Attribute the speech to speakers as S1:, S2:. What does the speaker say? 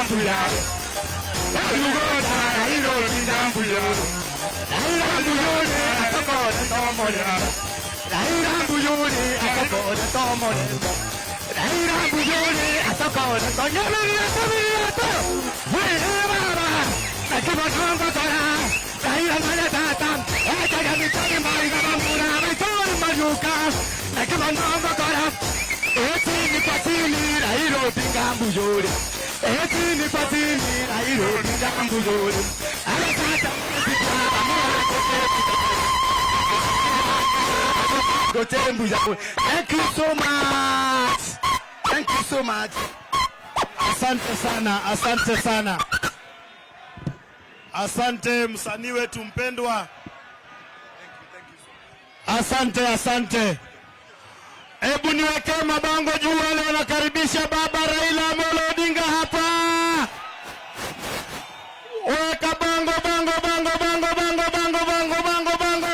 S1: Odinga Ayugota Raila Odinga Raila Mbuyuni Asokona Tomoya Raila Mbuyuni Asokona Tomoya Raila Mbuyuni Asokona Tomoya Baba Nakiba Tongo Tora Raila Maletata Ekaya Mitani Mariga Bambura Maitoni Majuka Nakiba Tongo Tora Etini Patini Raila Odinga Mbuyuni Etini Patini Raila Odinga Mbuyuni Alatata Thank you so much. Thank you so much.
S2: Asante sana, asante sana. Asante msanii wetu mpendwa. Asante, asante. Hebu niwekee mabango juu wale wanakaribisha Baba Raila Amolo